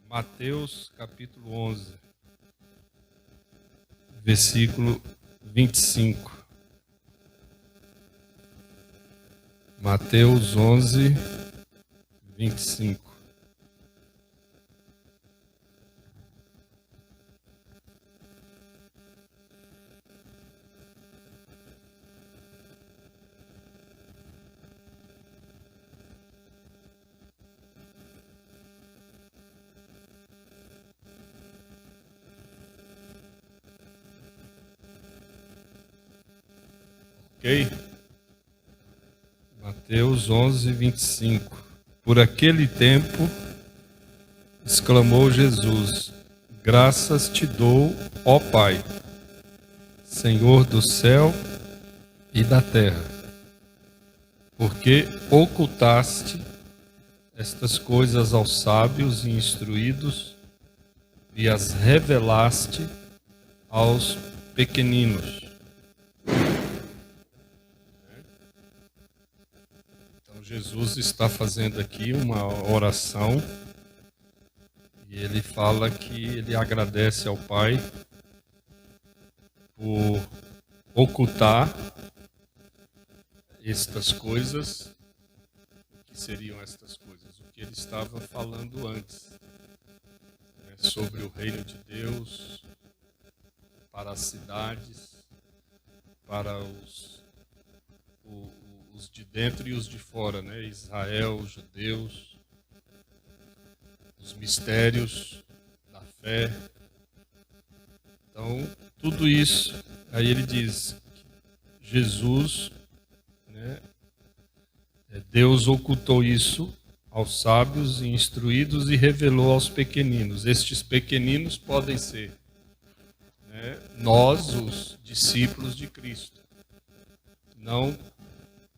Mateus capítulo 11, versículo 25. Mateus 11, 25. Ok? Mateus 11, 25. Por aquele tempo, exclamou Jesus: graças te dou, ó Pai, Senhor do céu e da terra, porque ocultaste estas coisas aos sábios e instruídos e as revelaste aos pequeninos. Então Jesus está fazendo aqui uma oração e ele fala que ele agradece ao Pai por ocultar estas coisas. O que seriam estas coisas? O que ele estava falando antes, né, sobre o reino de Deus para as cidades, para os de dentro e os de fora, né? Israel, os judeus, os mistérios da fé. Então, tudo isso, aí ele diz que Jesus, né, Deus ocultou isso aos sábios e instruídos e revelou aos pequeninos. Estes pequeninos podem ser, né, nós, os discípulos de Cristo, não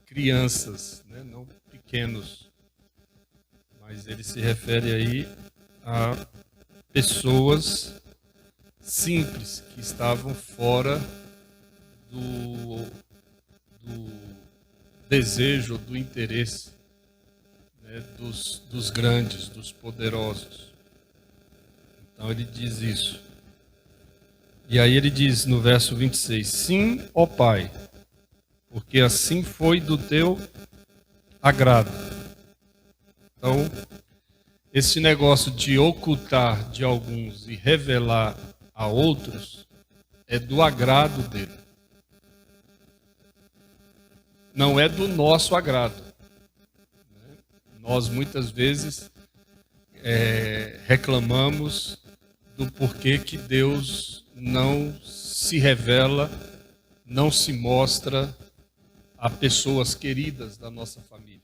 crianças, né, não pequenos, mas ele se refere aí a pessoas simples que estavam fora do desejo, do interesse, né, dos grandes, dos poderosos. Então ele diz isso. E aí ele diz no verso 26, sim, ó Pai, porque assim foi do teu agrado. Então, esse negócio de ocultar de alguns e revelar a outros é do agrado dele. Não é do nosso agrado. Nós muitas vezes reclamamos do porquê que Deus não se revela, não se mostra a pessoas queridas da nossa família.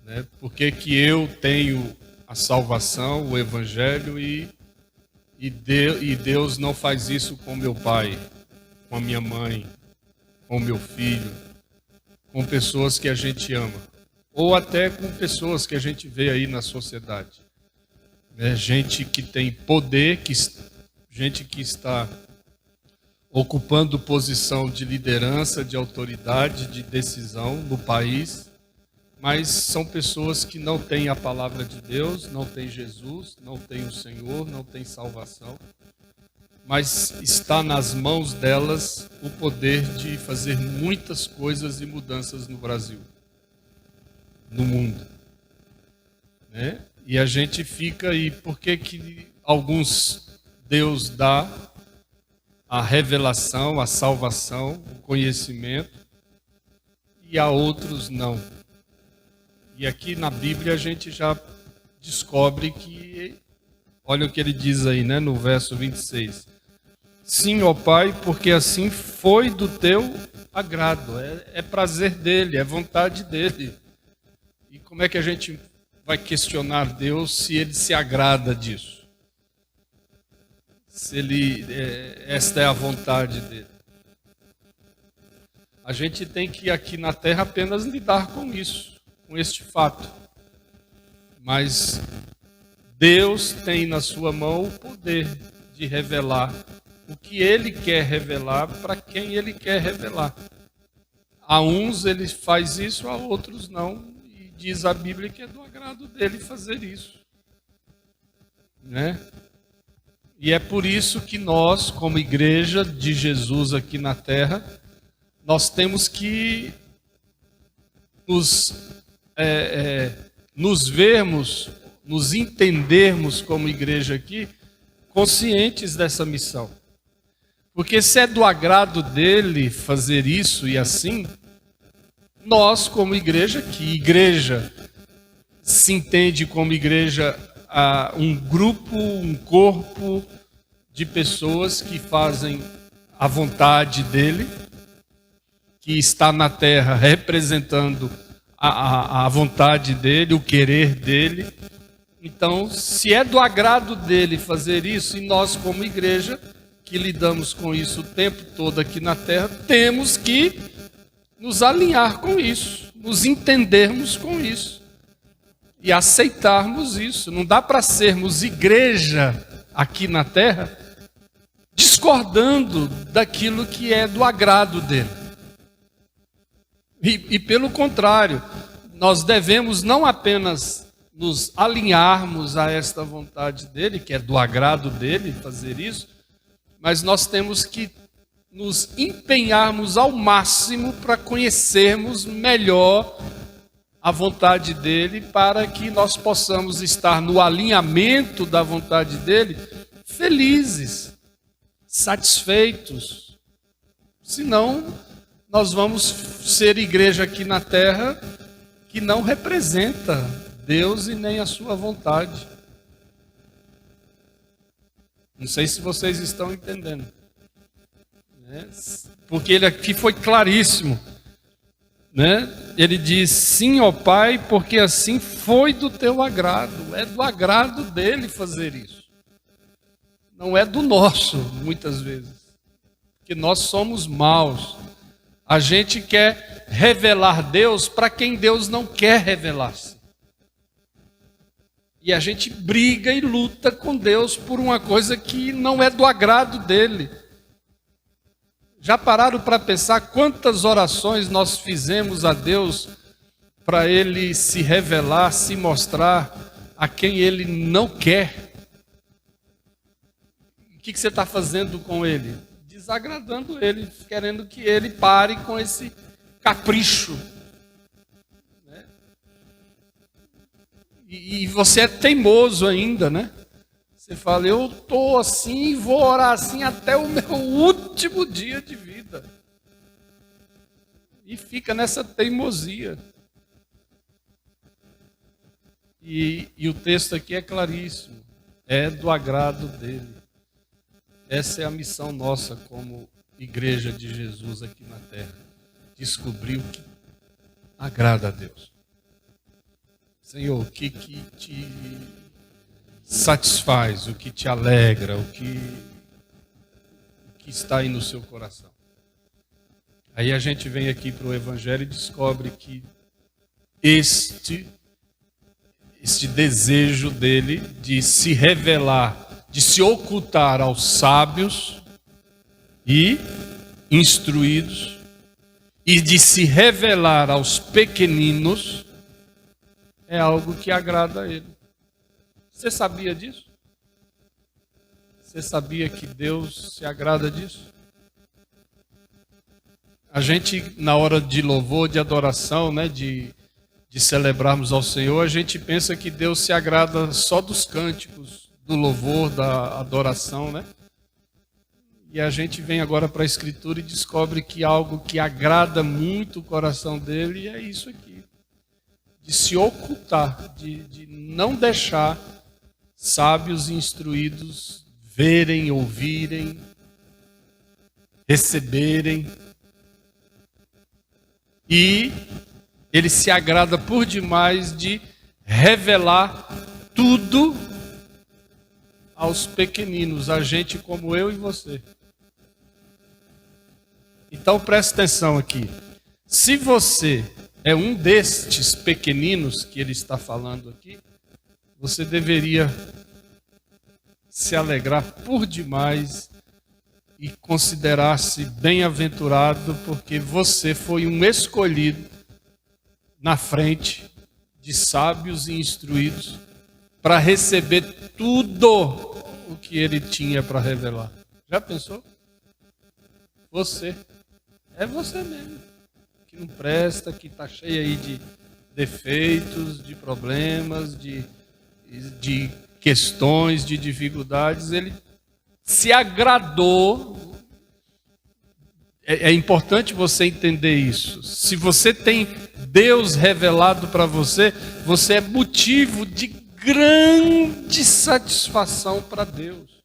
Né? Por que eu tenho a salvação, o evangelho e Deus não faz isso com meu pai, com a minha mãe, com meu filho, com pessoas que a gente ama, ou até com pessoas que a gente vê aí na sociedade. Né? Gente que tem poder, gente que está ocupando posição de liderança, de autoridade, de decisão no país, mas são pessoas que não têm a palavra de Deus, não têm Jesus, não têm o Senhor, não têm salvação, mas está nas mãos delas o poder de fazer muitas coisas e mudanças no Brasil, no mundo. Né? E a gente fica aí, por que alguns Deus dá a revelação, a salvação, o conhecimento, e a outros não? E aqui na Bíblia a gente já descobre que, olha o que ele diz aí, né, no verso 26. Sim, ó Pai, porque assim foi do teu agrado, é prazer dele, é vontade dele. E como é que a gente vai questionar Deus se ele se agrada disso? Se esta é a vontade dele. A gente tem que aqui na terra apenas lidar com isso, com este fato. Mas Deus tem na sua mão o poder de revelar o que ele quer revelar para quem ele quer revelar. A uns ele faz isso, a outros não. E diz a Bíblia que é do agrado dele fazer isso. né? E é por isso que nós, como igreja de Jesus aqui na terra, nós temos que nos vermos, nos entendermos como igreja aqui, conscientes dessa missão. Porque se é do agrado dele fazer isso e assim, nós como igreja, que igreja se entende como igreja um grupo, um corpo de pessoas que fazem a vontade dele, que está na terra representando a vontade dele, o querer dele. Então, se é do agrado dele fazer isso, e nós como igreja, que lidamos com isso o tempo todo aqui na terra, temos que nos alinhar com isso, nos entendermos com isso e aceitarmos isso. Não dá para sermos igreja aqui na terra discordando daquilo que é do agrado dele. E pelo contrário, nós devemos não apenas nos alinharmos a esta vontade dele, que é do agrado dele fazer isso, mas nós temos que nos empenharmos ao máximo para conhecermos melhor a vontade dele, para que nós possamos estar no alinhamento da vontade dele, felizes, satisfeitos. Senão, nós vamos ser igreja aqui na terra que não representa Deus e nem a sua vontade. Não sei se vocês estão entendendo, né? Porque ele aqui foi claríssimo, né? Ele diz: sim, ó Pai, porque assim foi do teu agrado. É do agrado dele fazer isso. Não é do nosso, muitas vezes. Porque nós somos maus. A gente quer revelar Deus para quem Deus não quer revelar-se. E a gente briga e luta com Deus por uma coisa que não é do agrado dele. Já pararam para pensar quantas orações nós fizemos a Deus para ele se revelar, se mostrar a quem ele não quer? O que você está fazendo com ele? Desagradando ele, querendo que ele pare com esse capricho. E você é teimoso ainda, né? Você fala: eu estou assim e vou orar assim até o meu último dia de vida. E fica nessa teimosia. E o texto aqui é claríssimo. É do agrado dele. Essa é a missão nossa como igreja de Jesus aqui na terra. Descobrir o que agrada a Deus. Senhor, o que te satisfaz, o que te alegra, o que está aí no seu coração. Aí a gente vem aqui para o Evangelho e descobre que este desejo dele de se revelar, de se ocultar aos sábios e instruídos, e de se revelar aos pequeninos, é algo que agrada a ele. Você sabia disso? Você sabia que Deus se agrada disso? A gente, na hora de louvor, de adoração, né, de celebrarmos ao Senhor, a gente pensa que Deus se agrada só dos cânticos, do louvor, da adoração, né? E a gente vem agora para a Escritura e descobre que algo que agrada muito o coração dele é isso aqui. De se ocultar, de não deixar sábios e instruídos verem, ouvirem, receberem. E ele se agrada por demais de revelar tudo aos pequeninos, a gente como eu e você. Então preste atenção aqui. Se você é um destes pequeninos que ele está falando aqui, você deveria se alegrar por demais e considerar-se bem-aventurado, porque você foi um escolhido na frente de sábios e instruídos para receber tudo o que ele tinha para revelar. Já pensou? Você. É você mesmo. Que não presta, que está cheio aí de defeitos, de problemas, de questões, de dificuldades. Ele se agradou. É importante você entender isso. Se você tem Deus revelado para você, você é motivo de grande satisfação para Deus.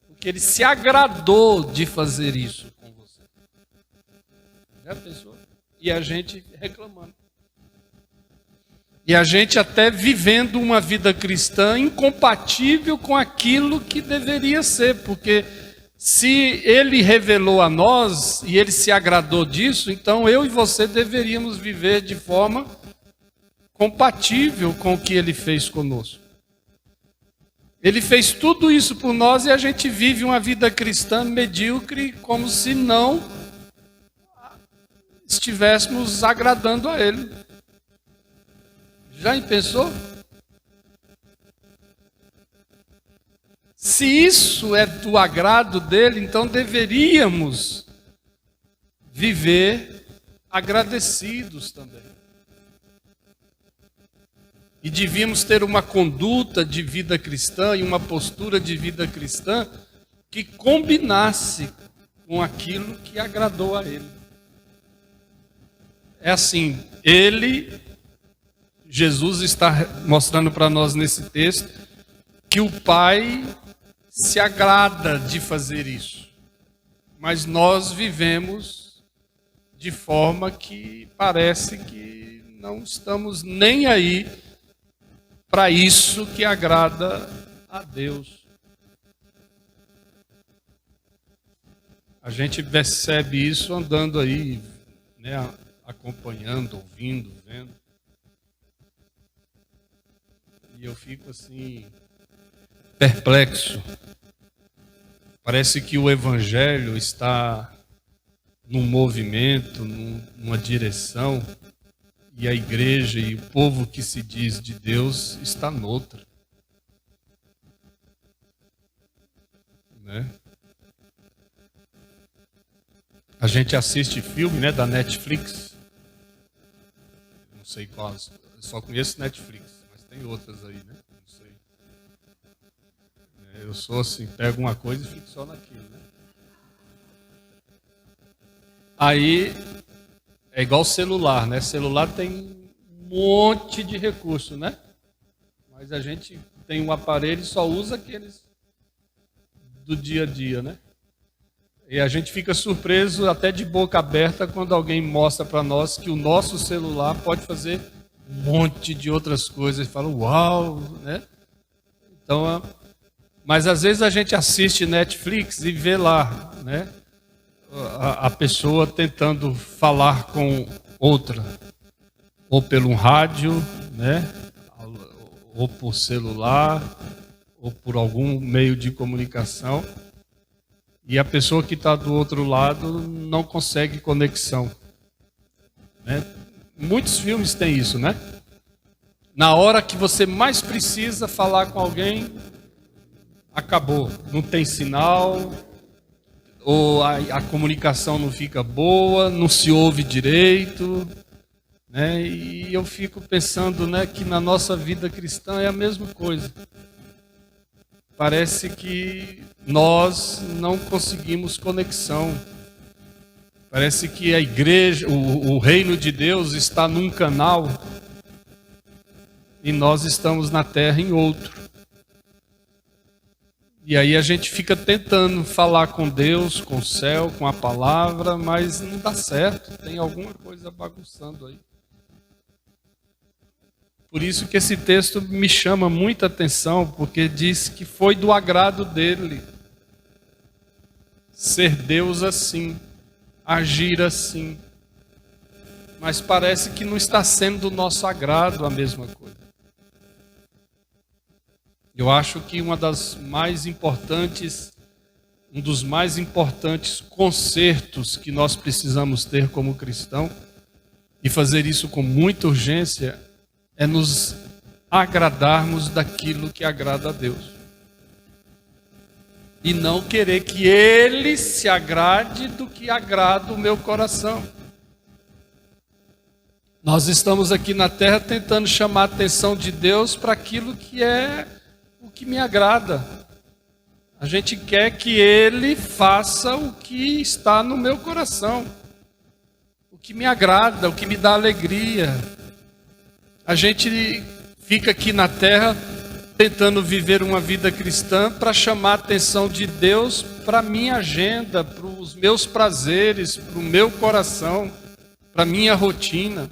Porque Ele se agradou de fazer isso com você. Já pensou? E a gente reclamando. E a gente até vivendo uma vida cristã incompatível com aquilo que deveria ser, porque se Ele revelou a nós e Ele se agradou disso, então eu e você deveríamos viver de forma compatível com o que Ele fez conosco. Ele fez tudo isso por nós e a gente vive uma vida cristã medíocre, como se não estivéssemos agradando a Ele. Já pensou? Se isso é do agrado dele, então deveríamos viver agradecidos também. E devíamos ter uma conduta de vida cristã e uma postura de vida cristã que combinasse com aquilo que agradou a ele. É assim, Jesus está mostrando para nós nesse texto que o Pai se agrada de fazer isso. Mas nós vivemos de forma que parece que não estamos nem aí para isso que agrada a Deus. A gente percebe isso andando aí, né, acompanhando, ouvindo, vendo. E eu fico assim, perplexo. Parece que o Evangelho está num movimento, numa direção, e a igreja e o povo que se diz de Deus está noutra. Né? A gente assiste filme, né, da Netflix. Não sei quais, só conheço Netflix, mas tem outras aí, né? Não sei. Eu sou assim, pego uma coisa e fico só naquilo, né? Aí é igual celular, né? Celular tem um monte de recurso, né? Mas a gente tem um aparelho e só usa aqueles do dia a dia, né? E a gente fica surpreso até de boca aberta quando alguém mostra para nós que o nosso celular pode fazer um monte de outras coisas. E fala, uau, né? Então, mas às vezes a gente assiste Netflix e vê lá, né? A pessoa tentando falar com outra, ou pelo rádio, né? Ou por celular, ou por algum meio de comunicação. E a pessoa que está do outro lado não consegue conexão. Né? Muitos filmes têm isso, né? Na hora que você mais precisa falar com alguém, acabou. Não tem sinal, ou a comunicação não fica boa, não se ouve direito. Né? E eu fico pensando, né, que na nossa vida cristã é a mesma coisa. Parece que nós não conseguimos conexão. Parece que a igreja, o reino de Deus está num canal e nós estamos na terra em outro. E aí a gente fica tentando falar com Deus, com o céu, com a palavra, mas não dá certo. Tem alguma coisa bagunçando aí. Por isso que esse texto me chama muita atenção, porque diz que foi do agrado dele ser Deus assim, agir assim. Mas parece que não está sendo do nosso agrado a mesma coisa. Eu acho que um dos mais importantes consertos que nós precisamos ter como cristão, e fazer isso com muita urgência, é nos agradarmos daquilo que agrada a Deus. E não querer que Ele se agrade do que agrada o meu coração. Nós estamos aqui na terra tentando chamar a atenção de Deus para aquilo que é o que me agrada. A gente quer que Ele faça o que está no meu coração, o que me agrada, o que me dá alegria. A gente fica aqui na terra tentando viver uma vida cristã para chamar a atenção de Deus para a minha agenda, para os meus prazeres, para o meu coração, para a minha rotina.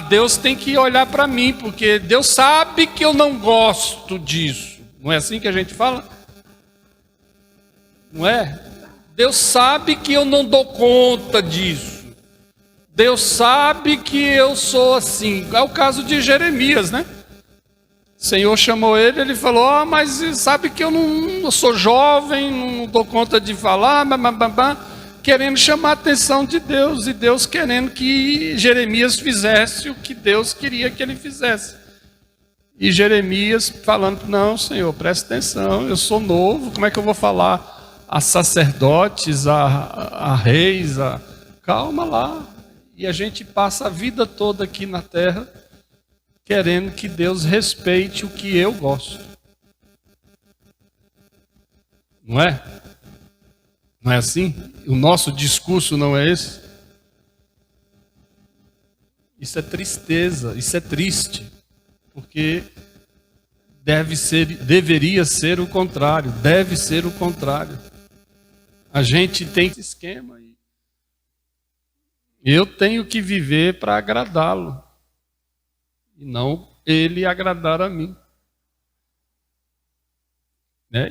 Deus tem que olhar para mim, porque Deus sabe que eu não gosto disso. Não é assim que a gente fala? Não é? Deus sabe que eu não dou conta disso. Deus sabe que eu sou assim. É o caso de Jeremias, né? O Senhor chamou ele falou, mas sabe que eu não sou jovem, não dou conta de falar, querendo chamar a atenção de Deus, e Deus querendo que Jeremias fizesse o que Deus queria que ele fizesse. E Jeremias falando, não, Senhor, presta atenção, eu sou novo, como é que eu vou falar a sacerdotes, a reis, calma lá. E a gente passa a vida toda aqui na terra querendo que Deus respeite o que eu gosto. Não é? Não é assim? O nosso discurso não é esse? Isso é tristeza, isso é triste, porque deveria ser o contrário, deve ser o contrário. A gente tem esse esquema aí. Eu tenho que viver para agradá-lo, e não ele agradar a mim.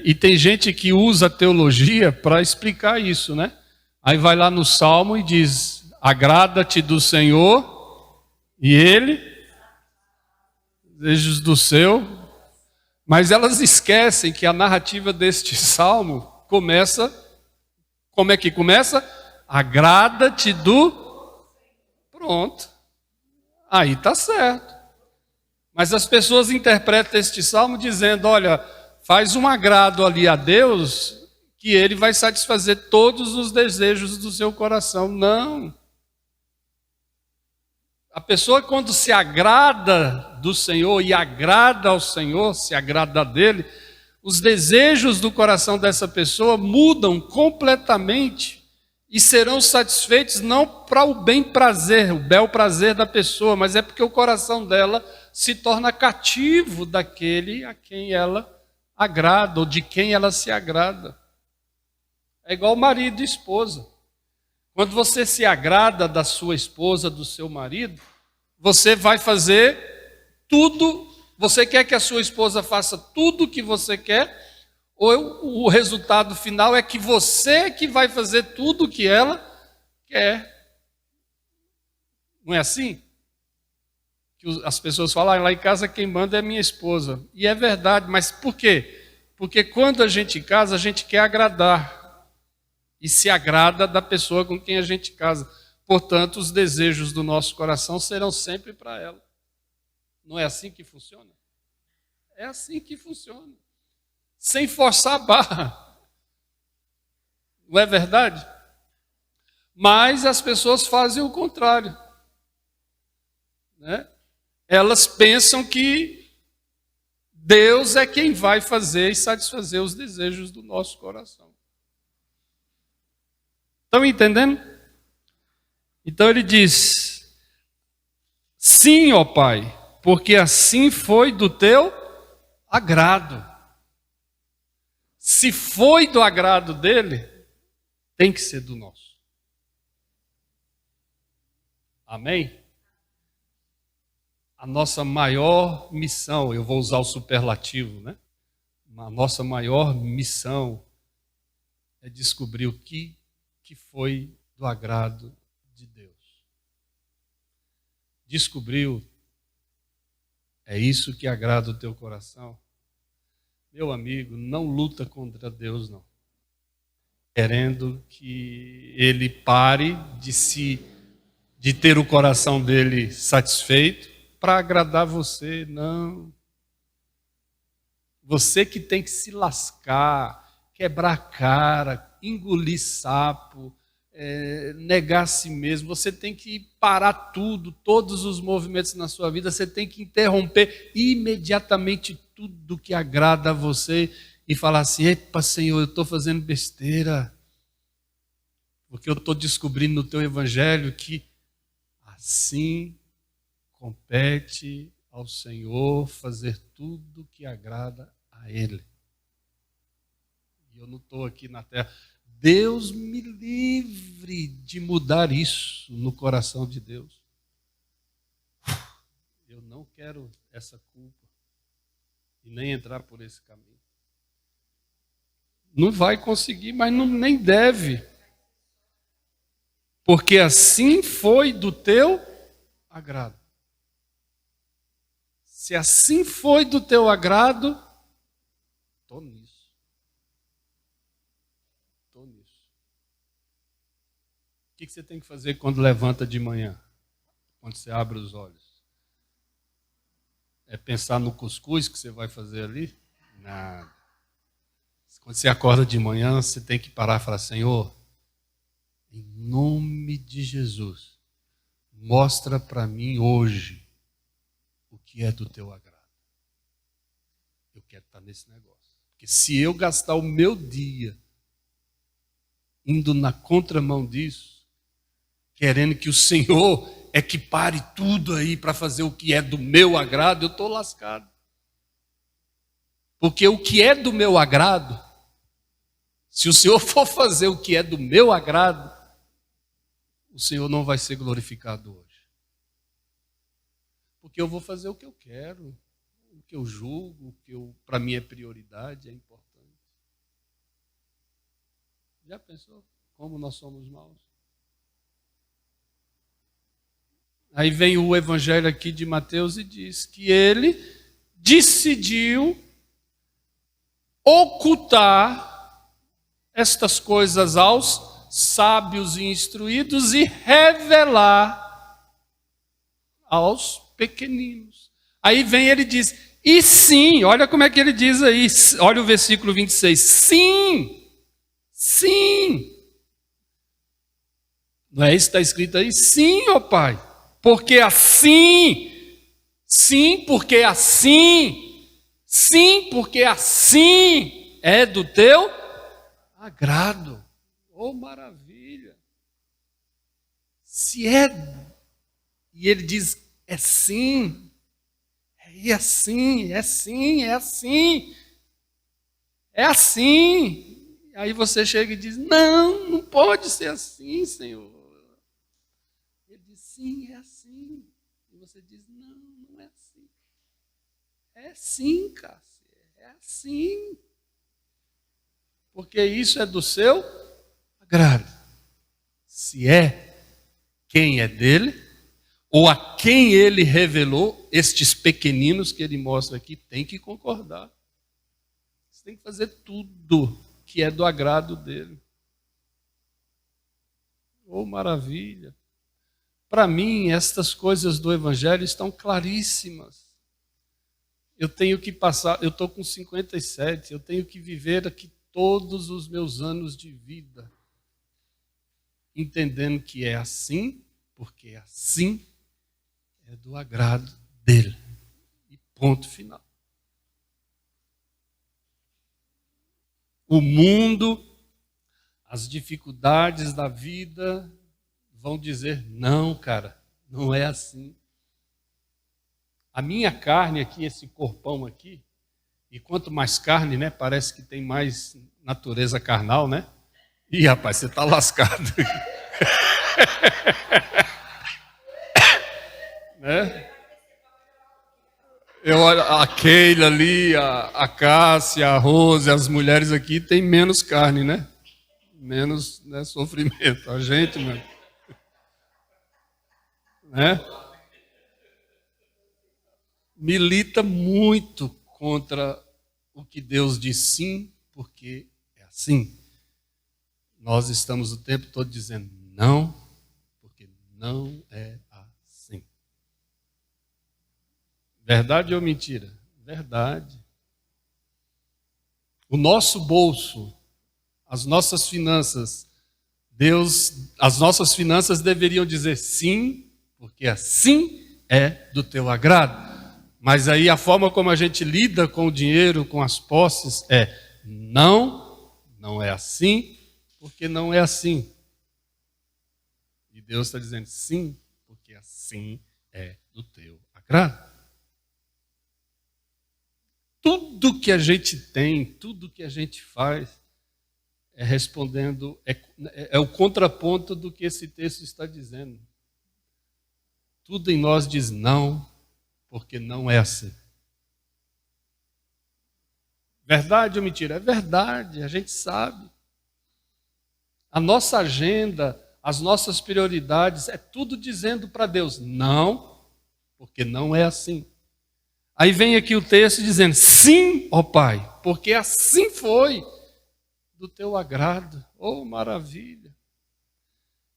E tem gente que usa a teologia para explicar isso, né? Aí vai lá no Salmo e diz, agrada-te do Senhor, e Ele, desejos do seu. Mas elas esquecem que a narrativa deste Salmo começa, como é que começa? Agrada-te do... Pronto. Aí está certo. Mas as pessoas interpretam este Salmo dizendo, olha, faz um agrado ali a Deus, que Ele vai satisfazer todos os desejos do seu coração. Não. A pessoa, quando se agrada do Senhor e agrada ao Senhor, se agrada dele, os desejos do coração dessa pessoa mudam completamente e serão satisfeitos não para o bel prazer da pessoa, mas é porque o coração dela se torna cativo daquele a quem ela agrada, ou de quem ela se agrada. É igual marido e esposa. Quando você se agrada da sua esposa, do seu marido, você vai fazer tudo, você quer que a sua esposa faça tudo o que você quer, ou o resultado final é que você que vai fazer tudo o que ela quer. Não é assim? Que as pessoas falam, lá em casa quem manda é minha esposa. E é verdade, mas por quê? Porque quando a gente casa, a gente quer agradar. E se agrada da pessoa com quem a gente casa. Portanto, os desejos do nosso coração serão sempre para ela. Não é assim que funciona? É assim que funciona. Sem forçar a barra. Não é verdade? Mas as pessoas fazem o contrário. Né? Elas pensam que Deus é quem vai fazer e satisfazer os desejos do nosso coração. Estão entendendo? Então ele diz, sim, ó Pai, porque assim foi do teu agrado. Se foi do agrado dele, tem que ser do nosso. Amém? A nossa maior missão, eu vou usar o superlativo, né? A nossa maior missão é descobrir o que foi do agrado de Deus. Descobriu? É isso que agrada o teu coração? Meu amigo, não luta contra Deus, não. Querendo que Ele pare de ter o coração dele satisfeito para agradar você, não. Você que tem que se lascar, quebrar a cara, engolir sapo, negar a si mesmo. Você tem que parar tudo, todos os movimentos na sua vida. Você tem que interromper imediatamente tudo que agrada a você e falar assim: epa, Senhor, eu estou fazendo besteira. Porque eu estou descobrindo no teu evangelho que assim compete ao Senhor fazer tudo que agrada a Ele. E eu não estou aqui na terra. Deus me livre de mudar isso no coração de Deus. Eu não quero essa culpa e nem entrar por esse caminho. Não vai conseguir, mas nem deve. Porque assim foi do teu agrado. Se assim foi do teu agrado, estou nisso. Estou nisso. O que você tem que fazer quando levanta de manhã? Quando você abre os olhos? É pensar no cuscuz que você vai fazer ali? Nada. Quando você acorda de manhã, você tem que parar e falar: Senhor, em nome de Jesus, mostra para mim hoje o que é do teu agrado. Eu quero estar nesse negócio. Porque se eu gastar o meu dia indo na contramão disso, querendo que o Senhor equipare tudo aí para fazer o que é do meu agrado, eu estou lascado. Porque o que é do meu agrado, se o Senhor for fazer o que é do meu agrado, o Senhor não vai ser glorificado hoje. Porque eu vou fazer o que eu quero, o que eu julgo, o que para mim é prioridade, é importante. Já pensou como nós somos maus? Aí vem o evangelho aqui de Mateus e diz que ele decidiu ocultar estas coisas aos sábios e instruídos e revelar aos pequeninos. Aí vem ele e diz: e sim, olha como é que ele diz aí, olha o versículo 26, sim, sim. Não é isso que está escrito aí? Sim, ó Pai, porque assim, sim, porque assim, sim, porque assim é do teu agrado. Oh, maravilha! Se é, e ele diz, é sim, é assim, é assim, é assim, é assim. Aí você chega e diz: não, não pode ser assim, Senhor. Ele diz: sim, é assim. E você diz: não, não é assim. É sim, Cássia, é assim. Porque isso é do seu agrado. Se é quem é dele, ou a quem ele revelou, estes pequeninos que ele mostra aqui, tem que concordar. Você tem que fazer tudo que é do agrado dele. Oh, maravilha! Para mim, estas coisas do Evangelho estão claríssimas. Eu tenho que passar, eu estou com 57, eu tenho que viver aqui todos os meus anos de vida, entendendo que é assim, porque assim é do agrado dele. E ponto final. O mundo, as dificuldades da vida vão dizer: não, cara, não é assim. A minha carne aqui, esse corpão aqui, e quanto mais carne, né, parece que tem mais natureza carnal, né? Ih, rapaz, você está lascado. Né? Eu olho a Keila ali, a Cássia, a Rose, as mulheres aqui têm menos carne, né? Menos, né, sofrimento. A gente, mano, né? Milita muito contra o que Deus diz sim, porque é assim. Nós estamos o tempo todo dizendo não, porque não é assim. Verdade ou mentira? Verdade. O nosso bolso, as nossas finanças, as nossas finanças deveriam dizer sim, porque assim é do teu agrado. Mas aí a forma como a gente lida com o dinheiro, com as posses, não é assim, porque não é assim. E Deus está dizendo sim, porque assim é do teu agrado. Tudo que a gente tem, tudo que a gente faz, é respondendo, é o contraponto do que esse texto está dizendo. Tudo em nós diz não, porque não é assim. Verdade ou mentira? É verdade, a gente sabe. A nossa agenda, as nossas prioridades, é tudo dizendo para Deus não, porque não é assim. Aí vem aqui o texto dizendo sim, ó Pai, porque assim foi do teu agrado. Oh, maravilha.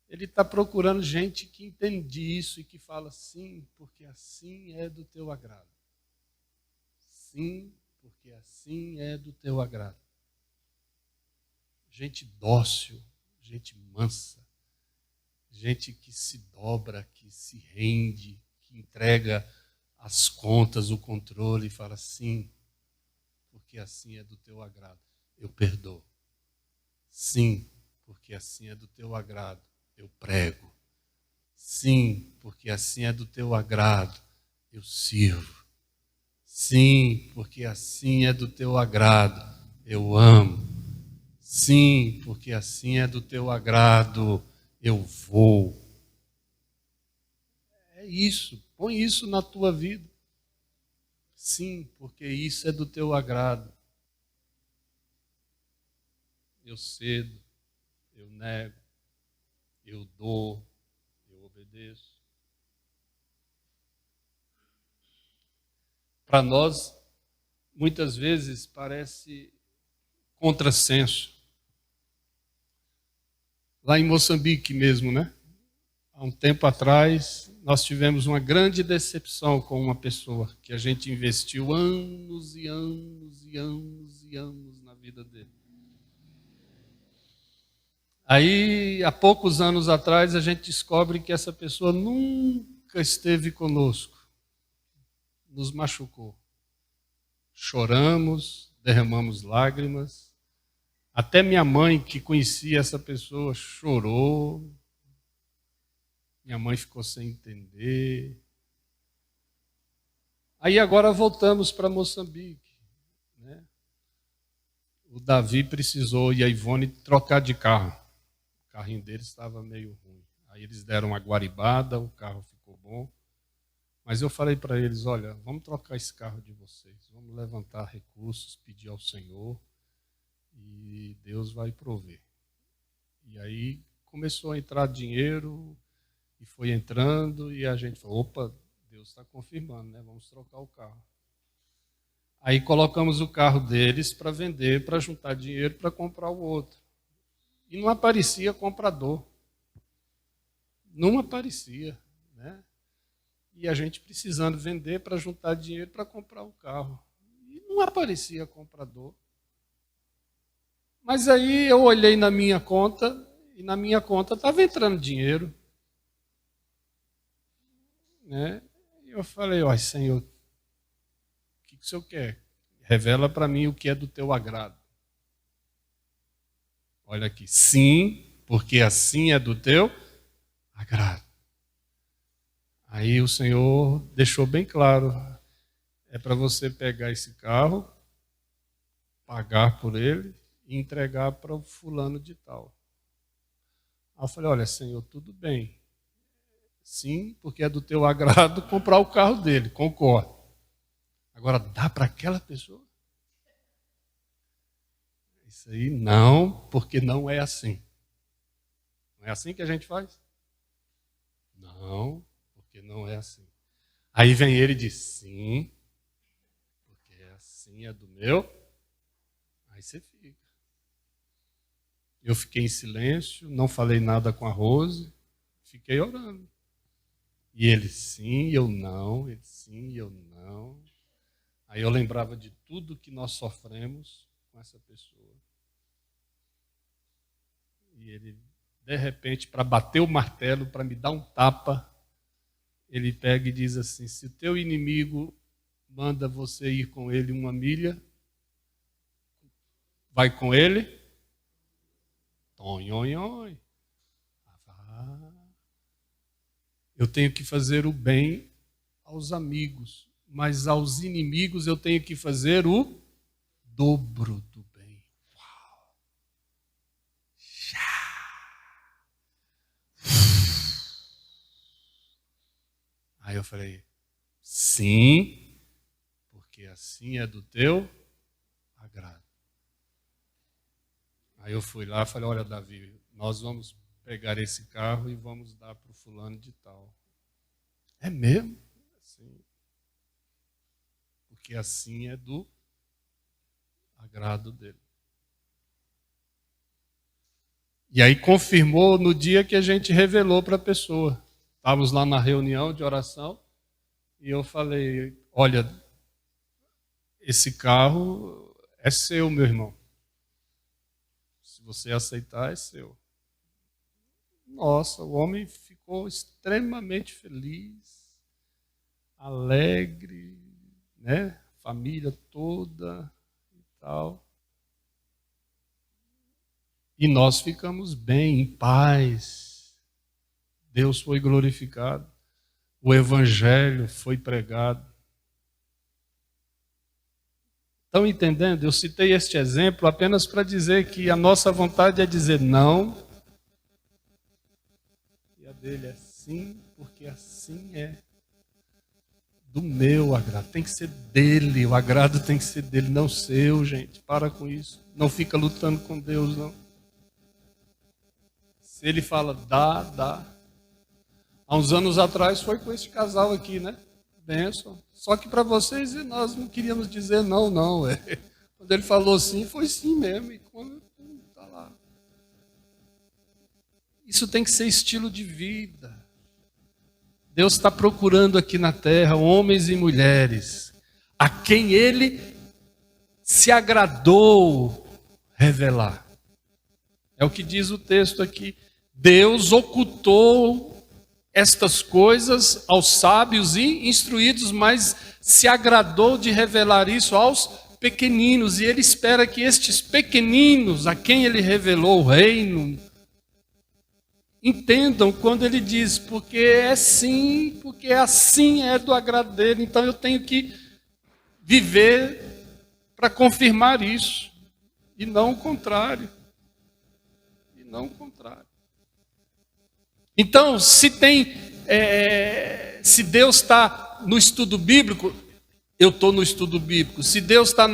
Ele está procurando gente que entende isso e que fala sim, porque assim é do teu agrado. Sim, porque assim é do teu agrado. Gente dócil, gente mansa, gente que se dobra, que se rende, que entrega as contas, o controle e fala sim, porque assim é do teu agrado. Eu perdoo. Sim, porque assim é do teu agrado. Eu prego. Sim, porque assim é do teu agrado. Eu sirvo. Sim, porque assim é do teu agrado. Eu amo. Sim, porque assim é do teu agrado. Eu vou. É isso. Põe isso na tua vida. Sim, porque isso é do teu agrado. Eu cedo, eu nego, eu dou, eu obedeço. Para nós, muitas vezes parece contrassenso. Lá em Moçambique mesmo, né? Há um tempo atrás, nós tivemos uma grande decepção com uma pessoa que a gente investiu anos e anos e anos e anos na vida dele. Aí, há poucos anos atrás, a gente descobre que essa pessoa nunca esteve conosco. Nos machucou. Choramos, derramamos lágrimas. Até minha mãe, que conhecia essa pessoa, chorou. Minha mãe ficou sem entender. Aí agora voltamos para Moçambique, né? O Davi precisou e a Ivone trocar de carro. O carrinho deles estava meio ruim. Aí eles deram uma guaribada, o carro ficou bom. Mas eu falei para eles, olha, vamos trocar esse carro de vocês. Vamos levantar recursos, pedir ao Senhor e Deus vai prover. E aí começou a entrar dinheiro e foi entrando e a gente falou, opa, Deus está confirmando, né? Vamos trocar o carro. Aí colocamos o carro deles para vender, para juntar dinheiro para comprar o outro. E não aparecia comprador. Não aparecia, né? E a gente precisando vender para juntar dinheiro para comprar o carro. E não aparecia comprador. Mas aí eu olhei na minha conta e na minha conta estava entrando dinheiro. Né? E eu falei, ó, Senhor, o que o Senhor quer? Revela para mim o que é do teu agrado. Olha aqui, sim, porque assim é do teu agrado. Aí o Senhor deixou bem claro, é para você pegar esse carro, pagar por ele e entregar para o fulano de tal. Aí eu falei, olha, Senhor, tudo bem. Sim, porque é do teu agrado comprar o carro dele, concordo. Agora, dá para aquela pessoa? Isso aí não, porque não é assim. Não é assim que a gente faz? Não, porque não é assim. Aí vem ele e diz, sim, porque assim é do meu. Aí você fica. Eu fiquei em silêncio, não falei nada com a Rose, fiquei orando. E ele sim, eu não, ele sim, eu Não. Aí eu lembrava de tudo que nós sofremos com essa pessoa. E ele, de repente, para bater o martelo, para me dar um tapa, ele pega e diz assim: se o teu inimigo manda você ir com ele 1 milha, vai com ele? Tonhonhon. Eu tenho que fazer o bem aos amigos, mas aos inimigos eu tenho que fazer o dobro do bem. Uau! Aí eu falei: sim, porque assim é do teu agrado. Aí eu fui lá e falei: olha, Davi, nós vamos pegar esse carro e vamos dar para o fulano de tal. É mesmo? Sim. Porque assim é do agrado dele. E aí confirmou no dia que a gente revelou para a pessoa. Estávamos lá na reunião de oração e eu falei: olha, esse carro é seu, meu irmão. Se você aceitar, é seu. Nossa, o homem ficou extremamente feliz, alegre, né? Família toda e tal. E nós ficamos bem, em paz. Deus foi glorificado. O evangelho foi pregado. Estão entendendo? Eu citei este exemplo apenas para dizer que a nossa vontade é dizer não. E a dele é sim, porque assim é do meu agrado. Tem que ser dele, o agrado tem que ser dele, não seu, gente. Para com isso. Não fica lutando com Deus, não. Se ele fala, dá, dá. Há uns anos atrás foi com esse casal aqui, né? Bênção. Só que para vocês nós não queríamos dizer não, não. Quando ele falou sim, foi sim mesmo. E quando está lá. Isso tem que ser estilo de vida. Deus está procurando aqui na terra homens e mulheres a quem Ele se agradou revelar. É o que diz o texto aqui. Deus ocultou estas coisas aos sábios e instruídos, mas se agradou de revelar isso aos pequeninos. E Ele espera que estes pequeninos, a quem Ele revelou o reino, entendam quando Ele diz, porque é sim, porque assim é do agrado dele. Então eu tenho que viver para confirmar isso, e não o contrário. E não o contrário. Então, se Deus está no estudo bíblico, eu estou no estudo bíblico. Se Deus está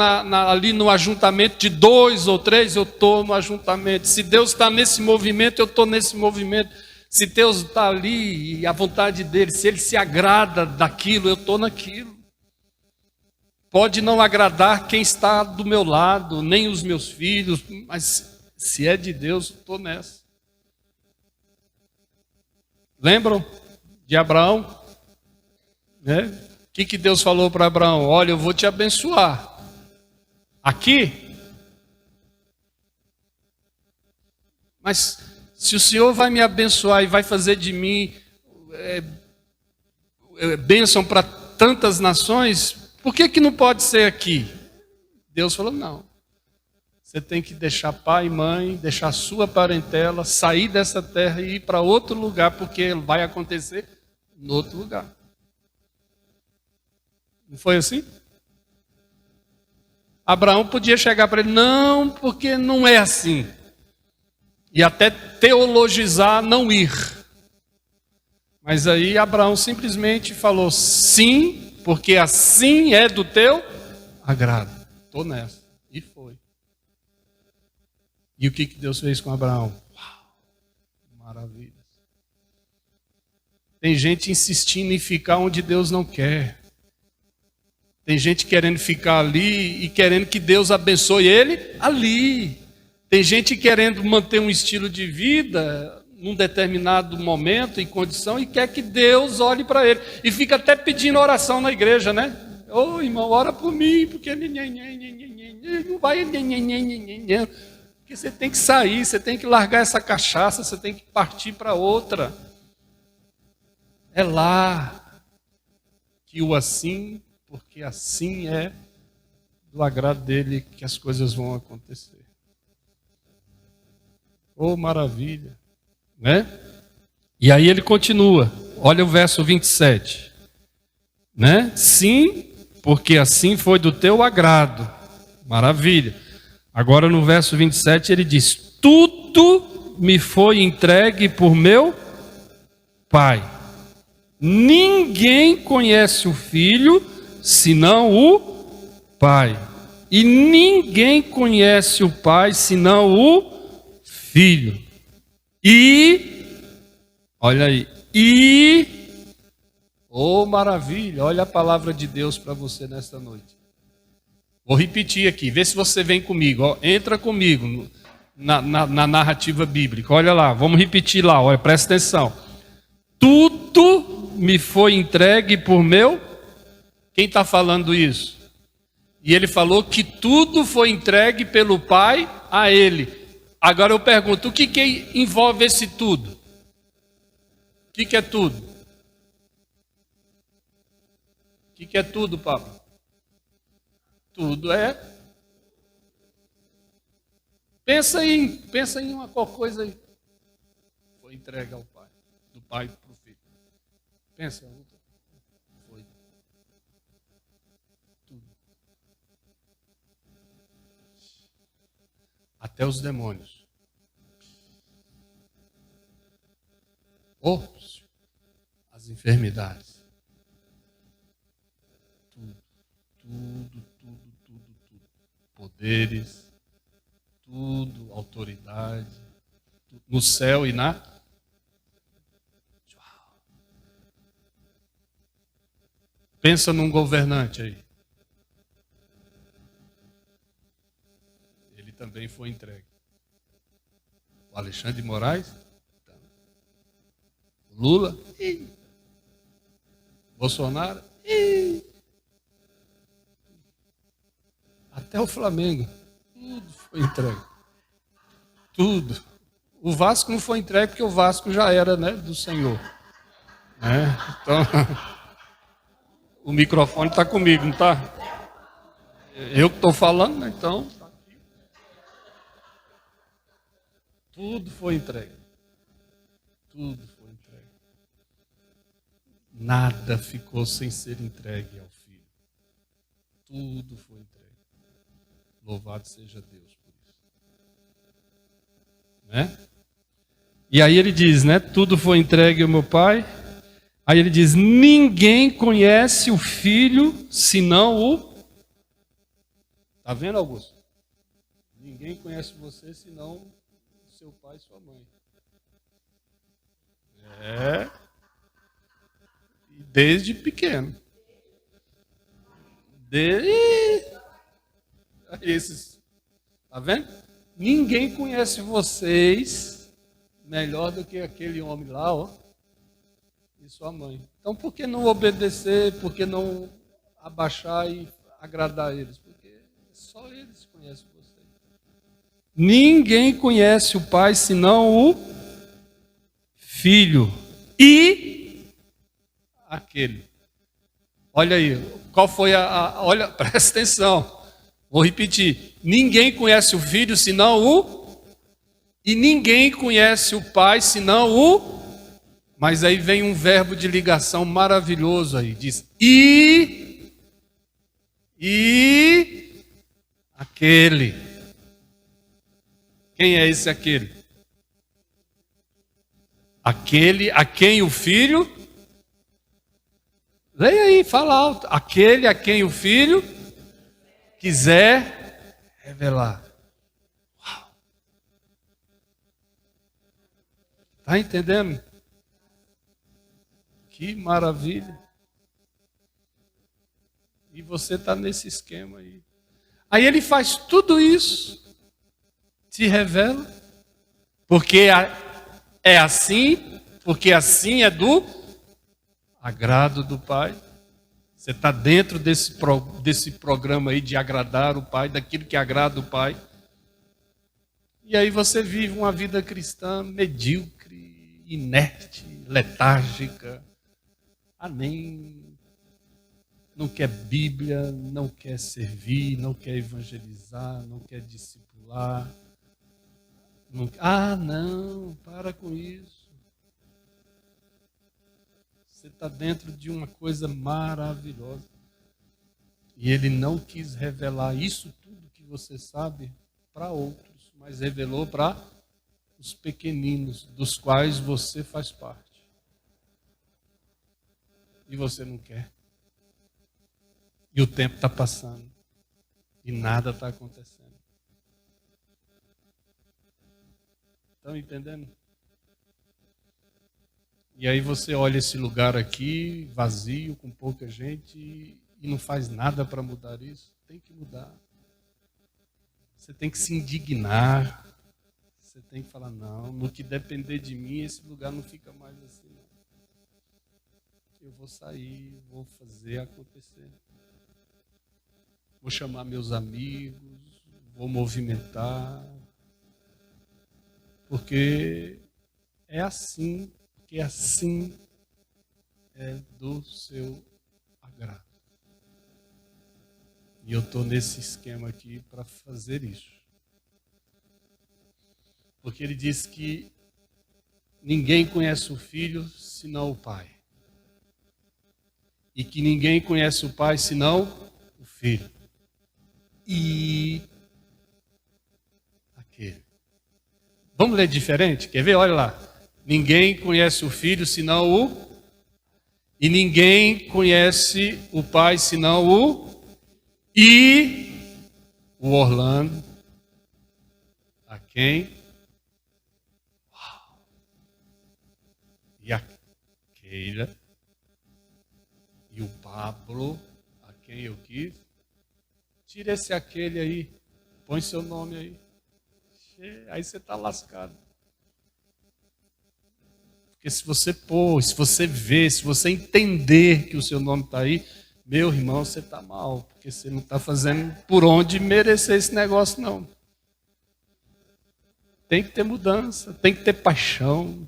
ali no ajuntamento de 2 ou 3, eu estou no ajuntamento. Se Deus está nesse movimento, eu estou nesse movimento. Se Deus está ali e a vontade dele, se Ele se agrada daquilo, eu estou naquilo. Pode não agradar quem está do meu lado, nem os meus filhos, mas se é de Deus, eu estou nessa. Lembram de Abraão? Né? O que Deus falou para Abraão? Olha, eu vou te abençoar. Aqui? Mas se o Senhor vai me abençoar e vai fazer de mim bênção para tantas nações, por que não pode ser aqui? Deus falou, não. Você tem que deixar pai e mãe, deixar sua parentela, sair dessa terra e ir para outro lugar, porque vai acontecer em outro lugar. Não foi assim? Abraão podia chegar para ele, não, porque não é assim. E até teologizar não ir. Mas aí Abraão simplesmente falou, sim, porque assim é do teu agrado. Estou nessa. E foi. E o que Deus fez com Abraão? Uau, maravilha. Tem gente insistindo em ficar onde Deus não quer. Tem gente querendo ficar ali e querendo que Deus abençoe ele ali. Tem gente querendo manter um estilo de vida num determinado momento e condição e quer que Deus olhe para ele. E fica até pedindo oração na igreja, né? Ô, irmão, ora por mim, porque não vai. Porque você tem que sair, você tem que largar essa cachaça, você tem que partir para outra. É lá que o assim, porque assim é do agrado dele que as coisas vão acontecer. Oh, maravilha, né? E aí ele continua, olha o verso 27, né? Sim, porque assim foi do teu agrado, maravilha. Agora no verso 27 ele diz, tudo me foi entregue por meu Pai. Ninguém conhece o Filho, senão o Pai. E ninguém conhece o Pai, senão o Filho. E, olha aí, oh maravilha, olha a palavra de Deus para você nesta noite. Vou repetir aqui, vê se você vem comigo, ó, entra comigo na narrativa bíblica, olha lá, vamos repetir lá, olha, presta atenção. Tudo me foi entregue por meu. Quem está falando isso? E ele falou que tudo foi entregue pelo Pai a ele. Agora eu pergunto, o que envolve esse tudo? O que é tudo? O que é tudo, Pablo? Tudo é. Pensa em uma coisa aí. Foi entregue ao Pai, do Pai para o Filho. Pensa. Foi. Tudo. Até os demônios. As enfermidades. Tudo. Poderes, tudo, autoridade, no céu e na. Pensa num governante aí. Ele também foi entregue. O Alexandre de Moraes, Lula, Bolsonaro, até o Flamengo, tudo foi entregue. Tudo. O Vasco não foi entregue porque o Vasco já era, né, do Senhor. Né? Então, o microfone está comigo, não está? Eu que estou falando, né? Então, tá aqui. Tudo foi entregue. Tudo foi entregue. Nada ficou sem ser entregue ao Filho. Tudo foi entregue. Louvado seja Deus por isso. Né? E aí ele diz, né? Tudo foi entregue ao meu Pai. Aí ele diz, ninguém conhece o Filho, senão o... Está vendo, Augusto? Ninguém conhece você, senão o seu pai e sua mãe. E desde pequeno. Esses, tá vendo? Ninguém conhece vocês melhor do que aquele homem lá, ó, e sua mãe. Então, por que não obedecer? Por que não abaixar e agradar eles? Porque só eles conhecem você. Ninguém conhece o Pai senão o Filho e aquele. Olha aí, qual foi olha, presta atenção. Vou repetir. Ninguém conhece o Filho senão o... E ninguém conhece o Pai senão o... Mas aí vem um verbo de ligação maravilhoso aí. Diz, e aquele. Quem é esse aquele? Aquele a quem o Filho... Leia aí, fala alto. Aquele a quem o Filho quiser revelar. Uau. Está entendendo? Que maravilha. E você está nesse esquema aí. Aí ele faz tudo isso, te revela, porque é assim, porque assim é do agrado do Pai. Você está dentro desse programa aí de agradar o Pai, daquilo que agrada o Pai. E aí você vive uma vida cristã medíocre, inerte, letárgica. Amém. Não quer Bíblia, não quer servir, não quer evangelizar, não quer discipular. Não, para com isso. Você está dentro de uma coisa maravilhosa. E ele não quis revelar isso tudo que você sabe para outros, mas revelou para os pequeninos, dos quais você faz parte. E você não quer. E o tempo está passando. E nada está acontecendo. Estão entendendo? E aí você olha esse lugar aqui, vazio, com pouca gente, e não faz nada para mudar isso. Tem que mudar. Você tem que se indignar. Você tem que falar, não, no que depender de mim, esse lugar não fica mais assim, não. Eu vou sair, vou fazer acontecer. Vou chamar meus amigos, vou movimentar. Porque é assim é do seu agrado. E eu estou nesse esquema aqui para fazer isso. Porque ele diz que ninguém conhece o Filho senão o Pai. E que ninguém conhece o Pai senão o Filho. E aquele. Vamos ler diferente? Quer ver? Olha lá. Ninguém conhece o Filho senão o... E ninguém conhece o Pai senão o... E o Orlando, a quem... Uau. E a Keila, e o Pablo, a quem eu quis. Tira esse aquele aí, põe seu nome aí. Aí você está lascado. Porque se você pôr, se você ver, se você entender que o seu nome está aí, meu irmão, você está mal. Porque você não está fazendo por onde merecer esse negócio, não. Tem que ter mudança, tem que ter paixão,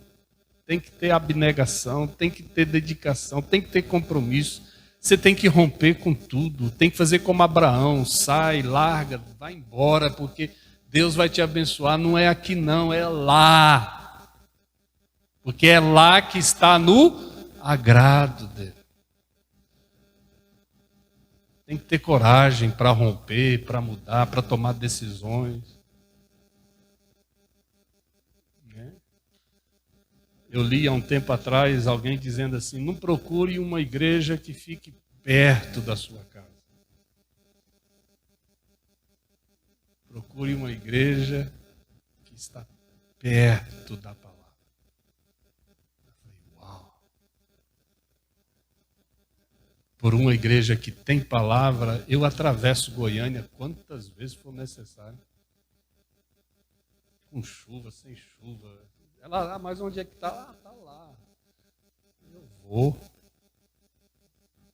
tem que ter abnegação, tem que ter dedicação, tem que ter compromisso. Você tem que romper com tudo, tem que fazer como Abraão, sai, larga, vai embora, porque Deus vai te abençoar. Não é aqui não, é lá. Porque é lá que está no agrado dele. Tem que ter coragem para romper, para mudar, para tomar decisões. Eu li há um tempo atrás alguém dizendo assim, não procure uma igreja que fique perto da sua casa. Procure uma igreja que está perto da palavra. Por uma igreja que tem palavra, eu atravesso Goiânia quantas vezes for necessário. Com chuva, sem chuva. Ela, mas onde é que está? Está lá. Eu vou.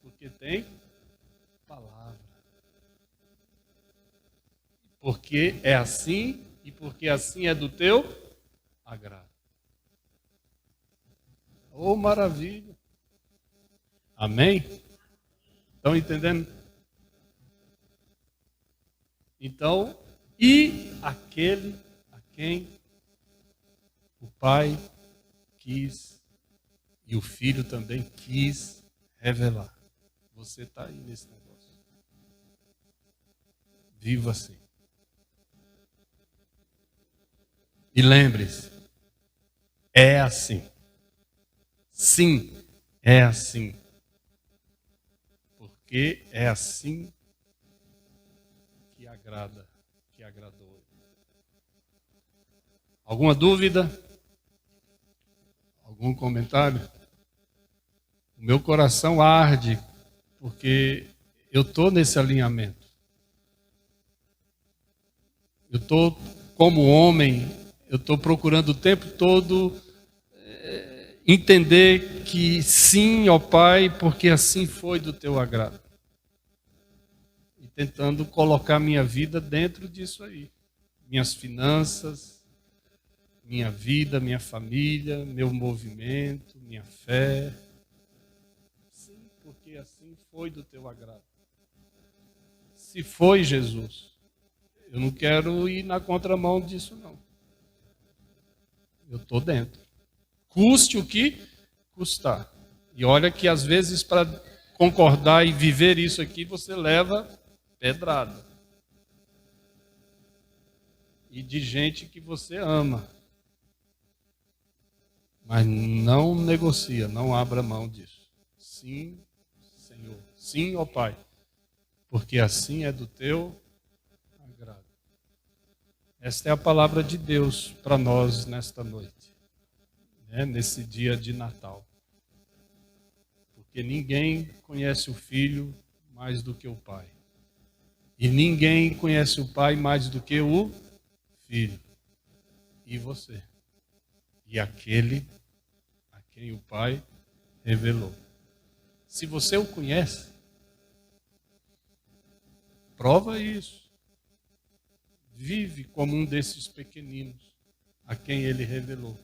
Porque tem palavra. Porque é assim e porque assim é do teu agrado. Oh, maravilha. Amém? Estão entendendo? Então, e aquele a quem o Pai quis e o Filho também quis revelar. Você está aí nesse negócio. Viva assim. E lembre-se, é assim. Sim, é assim. Porque é assim que agrada, que agradou. Alguma dúvida? Algum comentário? O meu coração arde, porque eu estou nesse alinhamento. Eu estou, como homem, eu estou procurando o tempo todo entender que sim, ó Pai, porque assim foi do teu agrado. E tentando colocar minha vida dentro disso aí. Minhas finanças, minha vida, minha família, meu movimento, minha fé. Sim, porque assim foi do teu agrado. Se foi, Jesus, eu não quero ir na contramão disso, não. Eu estou dentro. Custe o que custar. E olha que às vezes para concordar e viver isso aqui, você leva pedrada. E de gente que você ama. Mas não negocia, não abra mão disso. Sim, Senhor. Sim, ó Pai. Porque assim é do teu agrado. Esta é a palavra de Deus para nós nesta noite, né? Nesse dia de Natal. Porque ninguém conhece o Filho mais do que o Pai. E ninguém conhece o Pai mais do que o Filho. E você. E aquele a quem o Pai revelou. Se você o conhece, prova isso. Vive como um desses pequeninos a quem ele revelou.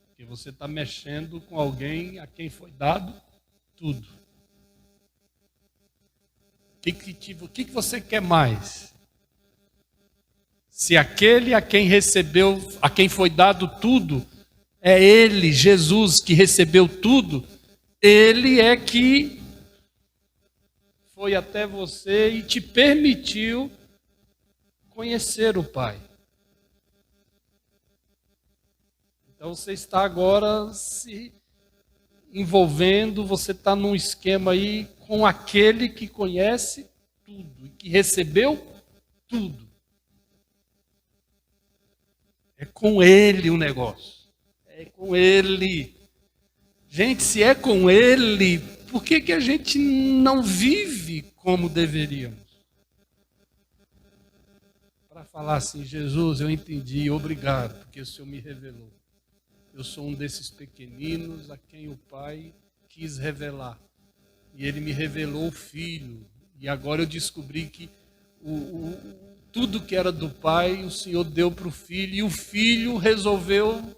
Porque você está mexendo com alguém a quem foi dado tudo. O que você quer mais? Se aquele a quem recebeu, a quem foi dado tudo, é ele, Jesus, que recebeu tudo, ele é que foi até você e te permitiu conhecer o Pai. Então você está agora se envolvendo, você está num esquema aí com aquele que conhece tudo e que recebeu tudo. É com ele o negócio. É com ele. Gente, se é com ele, por que a gente não vive como deveríamos? Para falar assim, Jesus, eu entendi, obrigado, porque o Senhor me revelou. Eu sou um desses pequeninos a quem o Pai quis revelar. E ele me revelou o Filho. E agora eu descobri que tudo que era do Pai, o Senhor deu para o Filho. E o Filho resolveu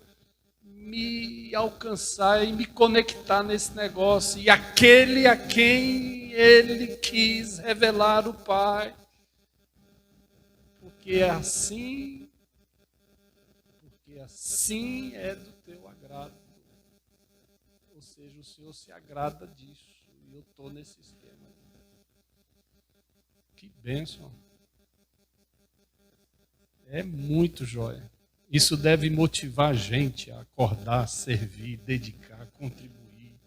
me alcançar e me conectar nesse negócio. E aquele a quem ele quis revelar o Pai. Porque assim é do teu agrado. Ou seja, o Senhor se agrada disso. E eu estou nesse esquema. Que bênção. É muito joia. Isso deve motivar a gente a acordar, servir, dedicar, contribuir,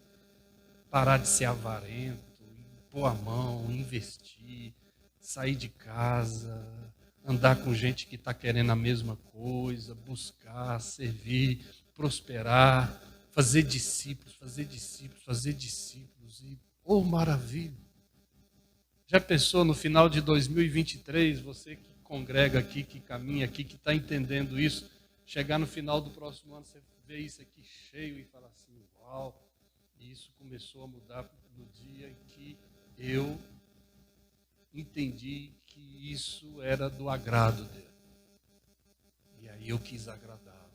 parar de ser avarento, pôr a mão, investir, sair de casa, andar com gente que está querendo a mesma coisa, buscar, servir, prosperar, fazer discípulos. E, oh, maravilha! Já pensou no final de 2023, você que congrega aqui, que caminha aqui, que está entendendo isso, chegar no final do próximo ano, você vê isso aqui cheio e falar assim, uau, e isso começou a mudar no dia em que eu entendi que isso era do agrado dele. E aí eu quis agradá-lo.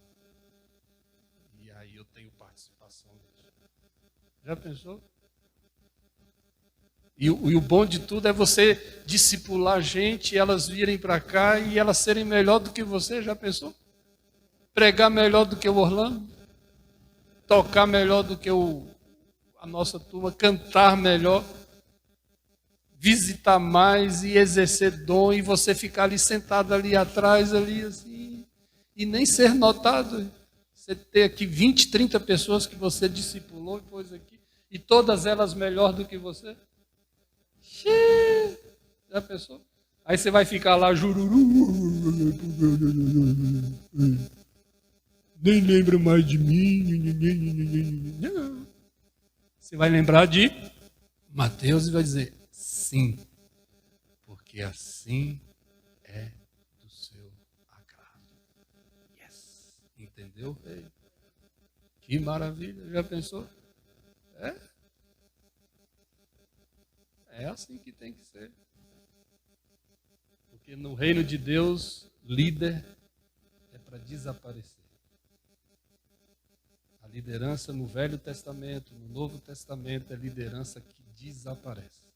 E aí eu tenho participação nisso. Já pensou? E o bom de tudo é você discipular gente, elas virem para cá e elas serem melhor do que você, já pensou? Pregar melhor do que o Orlando, tocar melhor do que a nossa turma, cantar melhor, visitar mais e exercer dom, e você ficar ali sentado ali atrás, ali assim, e nem ser notado. Você ter aqui 20, 30 pessoas que você discipulou e pôs aqui, e todas elas melhor do que você. Já pensou? Aí você vai ficar lá, jururu. Nem lembra mais de mim. Não. Você vai lembrar de Mateus e vai dizer, sim, porque assim é do seu agrado. Yes. Entendeu? perder o reino. Que maravilha, já pensou? É assim que tem que ser. Porque no reino de Deus, líder é para desaparecer. A liderança no Velho Testamento, no Novo Testamento, é liderança que desaparece.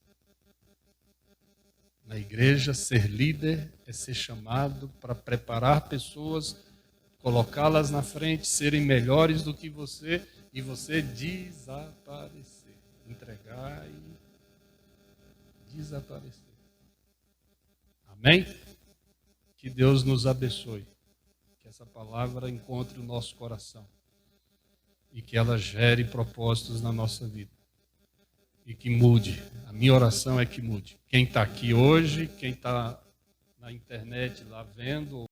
Na igreja, ser líder é ser chamado para preparar pessoas, colocá-las na frente, serem melhores do que você e você desaparecer. Entregar e desaparecer. Amém? Que Deus nos abençoe. Que essa palavra encontre o nosso coração. E que ela gere propósitos na nossa vida. E que mude. A minha oração é que mude. Quem está aqui hoje, quem está na internet lá vendo,